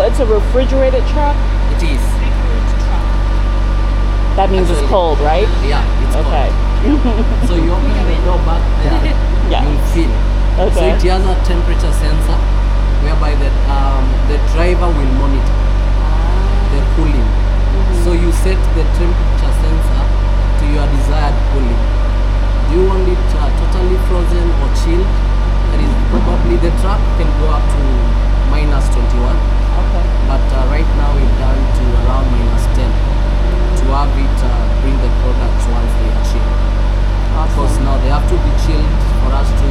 it's a refrigerated truck? It is. That means it's cold, right? Yeah, it's Okay. cold. So you open the door back there, Yeah. you'll feel. So Okay. it has a temperature sensor whereby the driver will monitor the cooling. So you set the temperature sensor to your desired cooling. Do you want it totally frozen or chilled? That is probably the truck can go up to -21. Okay. But right now we've done to around -10 to have it bring the products once they are chilled. Because Awesome. now they have to be chilled for us to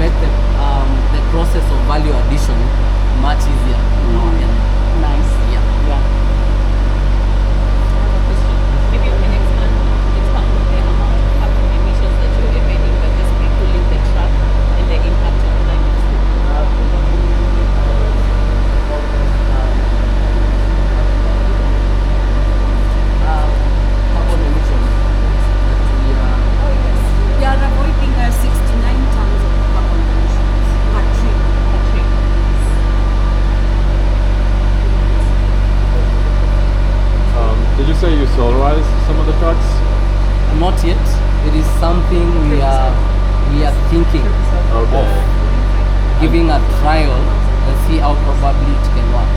make the process of value addition much easier in our end. Nice. Yeah. Yeah. Maybe you can expand on the amount of carbon emissions that you're emitting by just pre-cooling the truck and the impact on climate. Carbon emissions that we are Oh yes, we are avoiding 69 tons of carbon emissions per trip. Did you say you solarize some of the trucks? not yet. It is something we are thinking Okay. of giving a trial and see how probably it can work.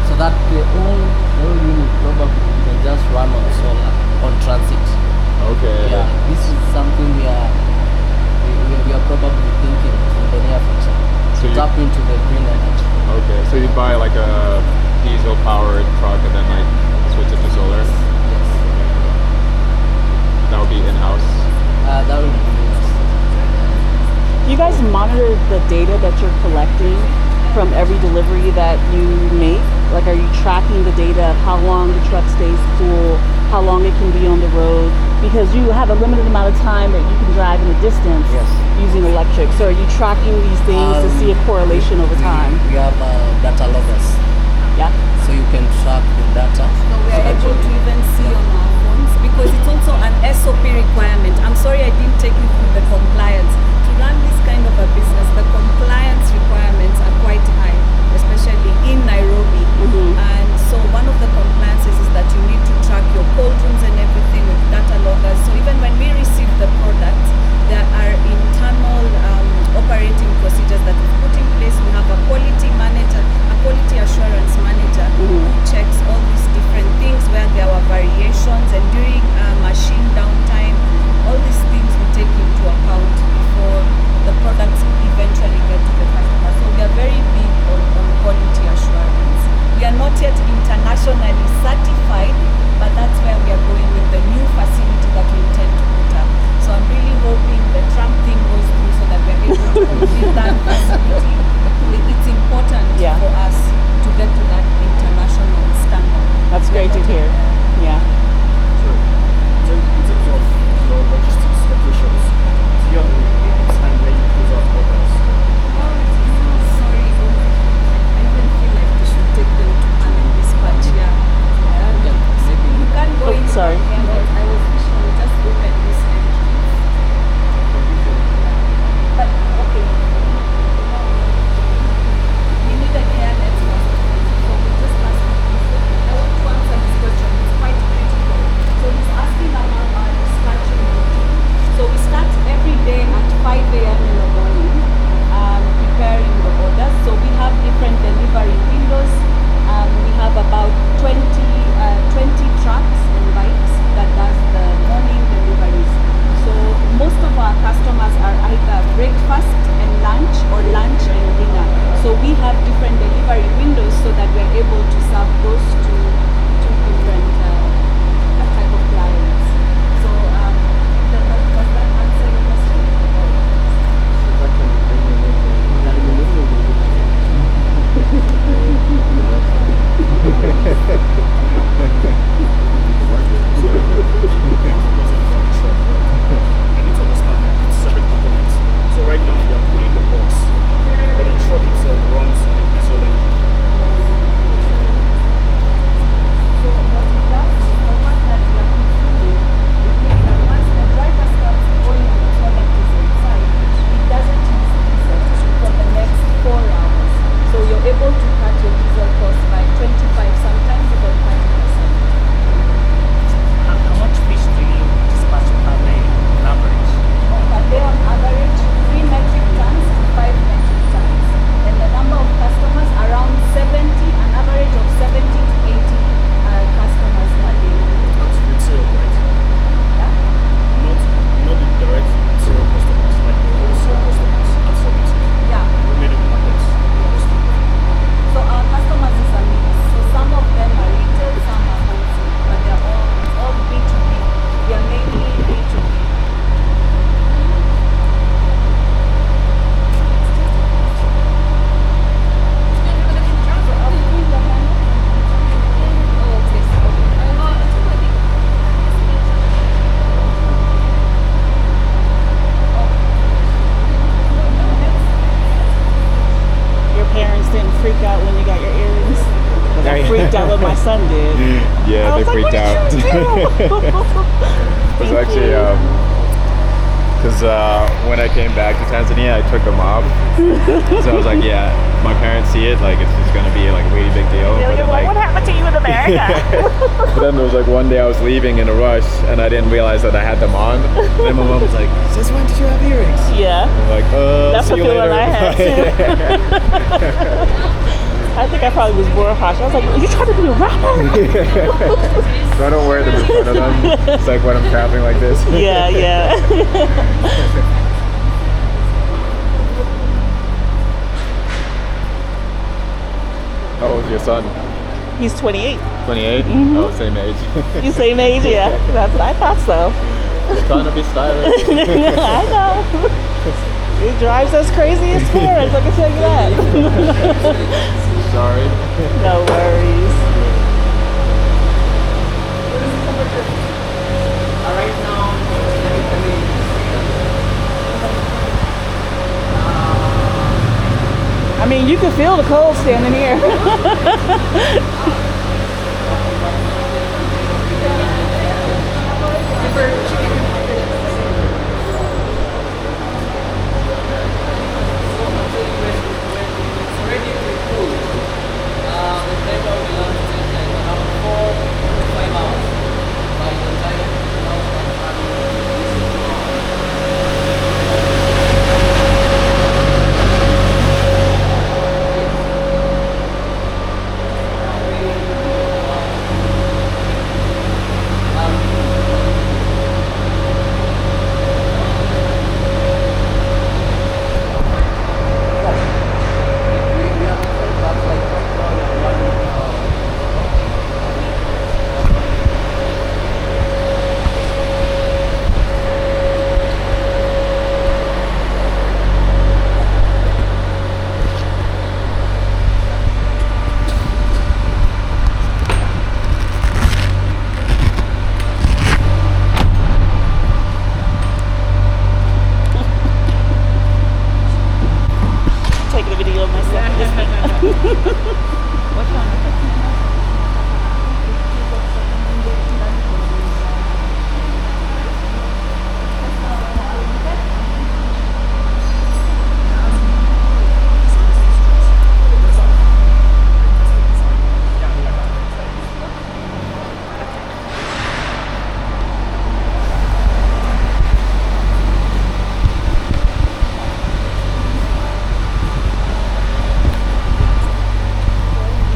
So that the whole unit probably can just run on solar on transit. Okay. Yeah, this is something we are probably thinking in the near future. So To you- tap into the green energy. Okay. So you'd buy like a diesel powered truck and then like switch it to solar. Yes. That would be in house. That would be nice. You guys monitor the data that you're collecting from every delivery that you make? Like, are you tracking the data of how long the truck stays cool, how long it can be on the road? Because you have a limited amount of time that you can drive in a distance Yes. using electric. So are you tracking these things to see a correlation over time? We have data loggers, Yeah. so you can track the data. So we are able to even see on our phones because it's also an SOP requirement. I'm sorry I didn't take you through the compliance. To run this kind of a business, the compliance requirements are quite high, especially in Nairobi. And so one of the compliances is that you need to track your cold rooms and everything with data loggers. So even when we receive the products, there are internal operating procedures that we've put in place. We have a quality manager, a quality assurance manager who checks all these different things where there were variations, and during machine downtime, all these things we take into account son did. Yeah, I they was like, freaked what out. did you do? It was actually because when I came back to Tanzania, I took them off. So I was like, yeah, my parents see it, like it's just gonna be like a really big deal. They're But then, like, like, what happened to you in America? but then there was like one day I was leaving in a rush and I didn't realize that I had them on. And then my mom was like, since when did you have earrings? Yeah. I'm like, That's see the you feeling later. I had too. I think I probably was more harsh. I was like, are you trying to be a rapper? So I don't wear them in front of them. It's like when I'm traveling like this. Yeah, yeah. How old is your son? He's 28. 28? Oh, same age. You same age, yeah. That's what I thought so. Just trying to be stylish. I know. It drives us crazy as parents, I can tell you that. Sorry. No worries. Right now, typically, I mean, you can feel the cold standing here. ready to cool. The driver will have to take like around 4 to 5 hours by the time the house comes back. Taking a video of myself.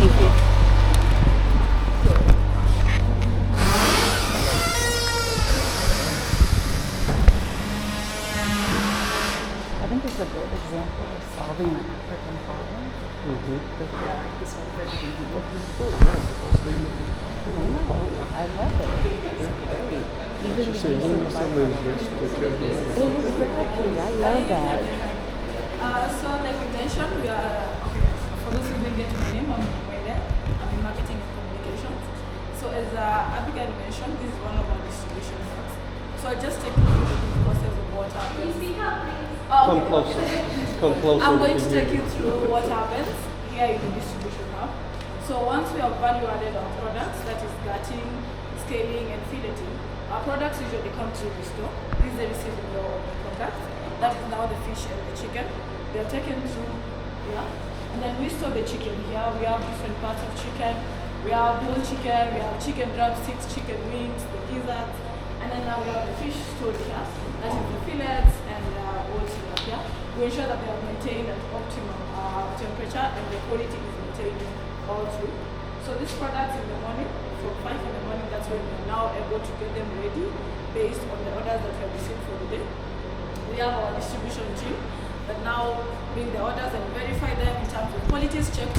Thank you. I think it's a good example of solving an African problem. I love it. Even exactly, I love that. So like we mentioned, we are, for those who didn't get my name, I'm Wende. I'm in marketing and communications. So as Abigail mentioned, this is one of our distribution hubs. So I just take you through the process of what happens. Can you speak up, please? Come closer. Come closer. I'm going to take you through what happens here in the distribution hub. So once we have value added our products, that is gutting, scaling, and filleting, our products usually come to the store. This is the receiving door of the product. That is now the fish and the chicken. They are taken through here. And then we store the chicken here. We have different parts of chicken. We have whole chicken, we have chicken drumsticks, chicken wings, the gizzards. And then now we have the fish stored here. That is the fillets and all stored here. We ensure that they are maintained at optimum temperature and the quality is maintained all through. So these products in the morning, from 5 in the morning, that's when we're now able to get them ready based on the orders that we have received for the day. We have our distribution team that now bring the orders and verify them in terms of qualities check.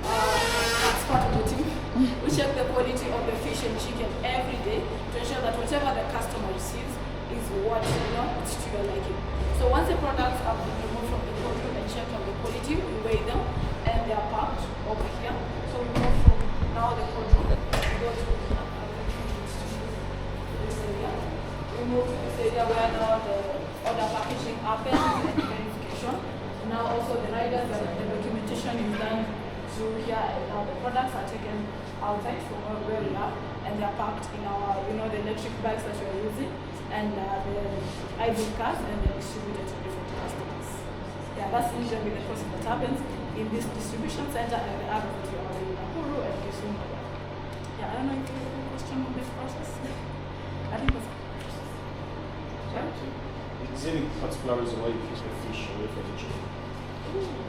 That's part of the team. We check the quality of the fish and chicken every day to ensure that whatever the customer receives is what it's to your liking. So once the products have been removed from the cold room and checked on the quality, we weigh them and they are packed over here. So we move from now the cold room, we go to this area. We move to this area where now the order packaging happens and verification. Now also the riders, the documentation is done do here, the products are taken outside from where we are, and they are packed in our, the electric bags that we are using, and the idle cars, and they're distributed to different customers. Yeah, that's usually the process that happens in this distribution center and the other that we are in Nakuru and Kisumu. Yeah, I don't know if you have a question on this process. I think that's Is there any particular reason why you keep the fish away from the chicken?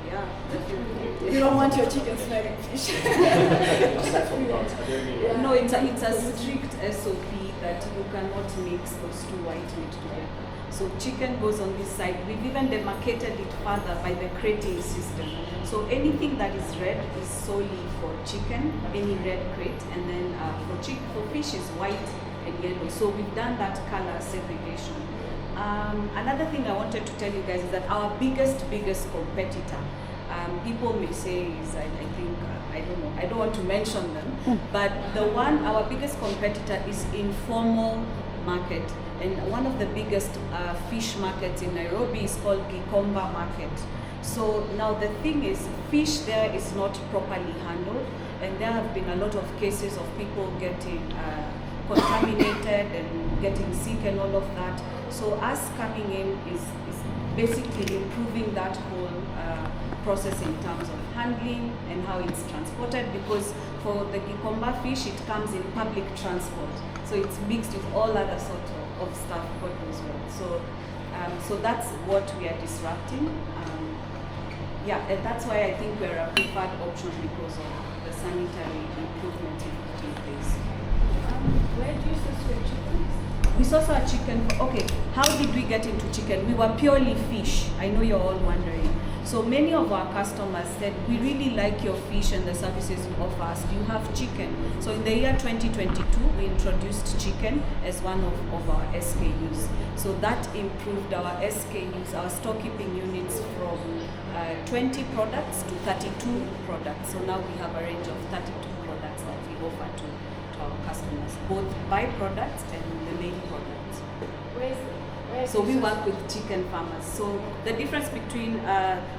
Yeah, definitely. you don't want your chicken smelling fish. Aside from that, are there any No, it's a strict SOP that you cannot mix those two white meat together. So chicken goes on this side. We've even demarcated it further by the crating system. So anything that is red is solely for chicken, any red crate, and then for fish is white and yellow. So we've done that color segregation. Another thing I wanted to tell you guys is that our biggest competitor, people may say is, I think, I don't know, I don't want to mention them, but our biggest competitor is informal market. And one of the biggest fish markets in Nairobi is called Gikomba Market. So now the thing is, fish there is not properly handled, and there have been a lot of cases of people getting contaminated and getting sick and all of that. So us coming in is basically improving that whole process in terms of handling and how it's transported, because for the Gikomba fish, it comes in public transport. So it's mixed with all other sorts of stuff, God knows what. So that's what we are disrupting. And that's why I think we're a preferred option, because of the sanitary improvements we put in place. Where do you source your chicken? We source our chicken. Okay, how did we get into chicken? We were purely fish. I know you're all wondering. So many of our customers said, we really like your fish and the services you offer us. Do you have chicken? So in the year 2022, we introduced chicken as one of our SKUs. So that improved our SKUs, our storekeeping units, from 20 products to 32 products. So now we have a range of 32 products that we offer to our customers, both byproducts and the main products. So we work with chicken farmers. So the difference between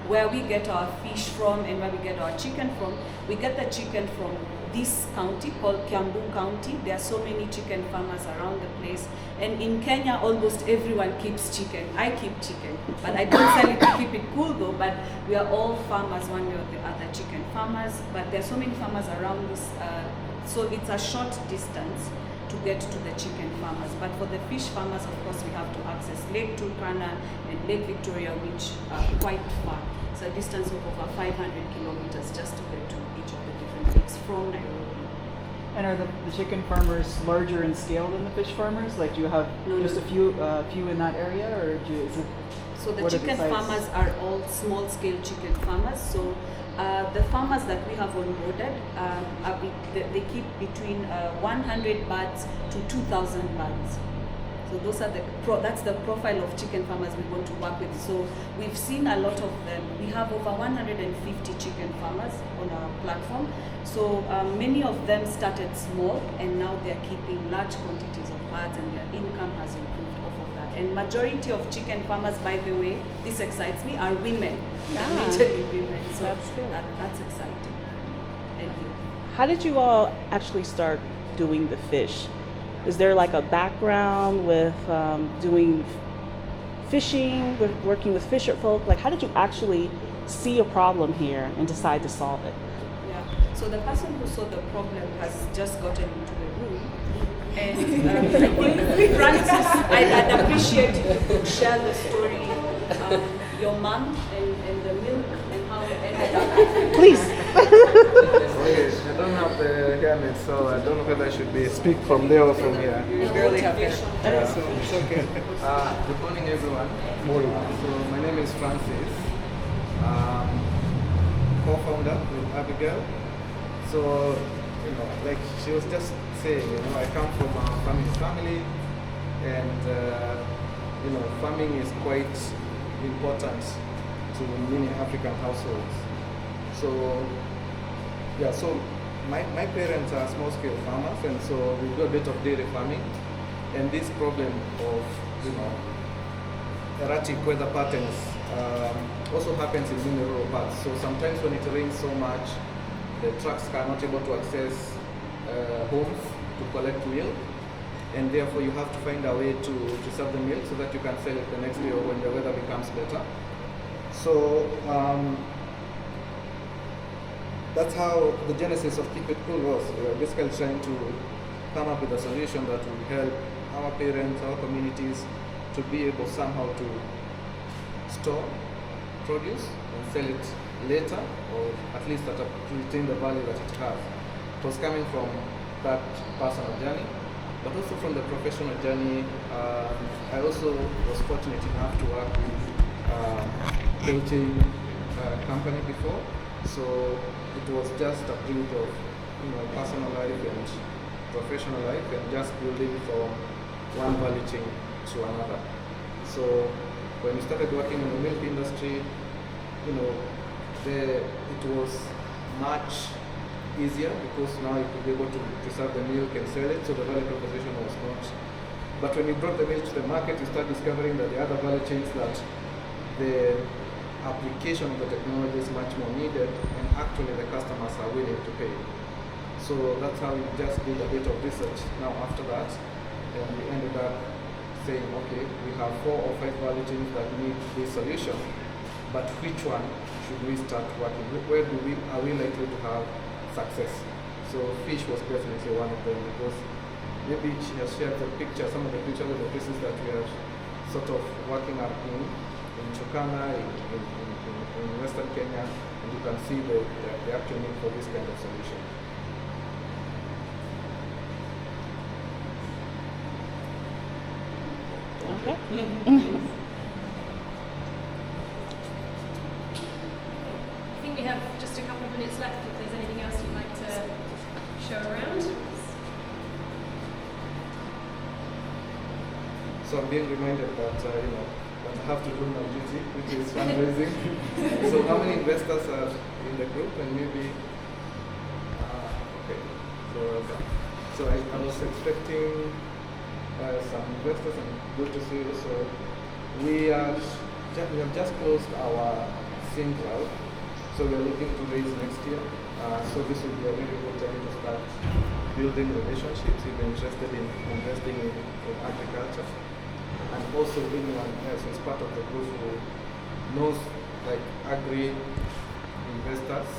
where we get our fish from and where we get our chicken from, we get the chicken from this county called Kiambu County. There are so many chicken farmers around the place. And in Kenya, almost everyone keeps chicken. I keep chicken, but I don't sell it to keep it cool though, but we are all farmers, one way or the other, chicken farmers. But there are so many farmers around this, so it's a short distance to get to the chicken farmers. But for the fish farmers, of course, we have to access Lake Turkana and Lake Victoria, which are quite far. It's a distance of over 500 kilometers just to get to each of the different lakes from Nairobi. And are the chicken farmers larger in scale than the fish farmers? Like, do you have just a few in that area, or is it? So the chicken farmers are all small-scale chicken farmers. So the farmers that we have onboarded, they keep between 100 birds to 2,000 birds. So those are that's the profile of chicken farmers we want to work with. So we've seen a lot of them. We have over 150 chicken farmers on our platform. So many of them started small, and now they're keeping large quantities of birds, and their income has improved off of that. And majority of chicken farmers, by the way, this excites me, are women. Majorly women. So that's good. That's exciting. Thank you. How did you all actually start doing the fish? Is there like a background with doing fishing, with working with fisher folk? Like, how did you actually see a problem here and decide to solve it? Yeah. So the person who saw the problem has just gotten into the room. And I think, Francis, I'd appreciate if you could share the story, your mom and the milk and how it ended up. Please. Okay, I don't have the helmet, so I don't know whether I should speak from there or from here. You barely have it. So it's okay. Good morning, everyone. Morning. So my name is Francis, co-founder with Abigail. So, like she was just saying, I come from a farming family, and farming is quite important to many African households. So, yeah, so my parents are small-scale farmers, and so we do a bit of dairy farming. And this problem of, erratic weather patterns also happens in many rural parts. So sometimes when it rains so much, the trucks are not able to access homes to collect milk, and therefore you have to find a way to preserve the milk so that you can sell it the next day or when the weather becomes better. So that's how the genesis of Keep It Cool was. We were basically trying to come up with a solution that will help our parents, our communities to be able somehow to store produce and sell it later, or at least to retain the value that it has. It was coming from that personal journey, but also from the professional journey. I also was fortunate enough to work with coaching company before, so it was just a bridge of personal life and professional life, and just building from one value chain to another. So when we started working in the milk industry, it was much easier because now you could be able to preserve the milk and sell it, so the value proposition was not. But when you brought the milk to the market, you start discovering that the other value chains, that the application of the technology is much more needed, and actually the customers are willing to pay. So that's how we just did a bit of research now after that, and we ended up saying, okay, we have 4 or 5 value chains that need this solution, but which one should we start working with? Where are we likely to have success? So fish was definitely one of them, because maybe she has shared the picture, some of the pictures of the places that we are sort of working up in Turkana, in Western Kenya, and you can see the actual need for this kind of solution. Okay. I think we have just a couple of minutes left if there's anything else you'd like to show around. So I'm being reminded that, that I have to do my duty, which is fundraising. So how many investors are in the group? And maybe, okay. So I was expecting some investors, and good to see you. So we have just closed our SIM cloud. So we are looking to raise next year. So this will be a really good time to start building relationships if you're interested in investing in agriculture. And also anyone else who's part of the group who knows like agri investors,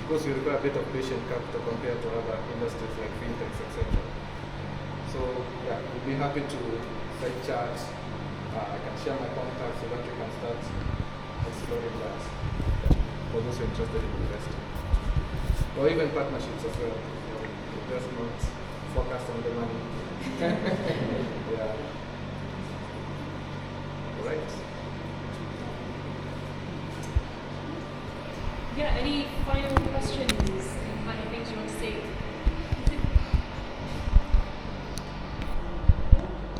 because you require a bit of patient capital compared to other industries like fintechs, etc. So yeah, we'll be happy to side chat. I can share my contacts so that you can start exploring that for those who are interested in investing. Or even partnerships as well. Just not focus on the money. Yeah. Right. Yeah, any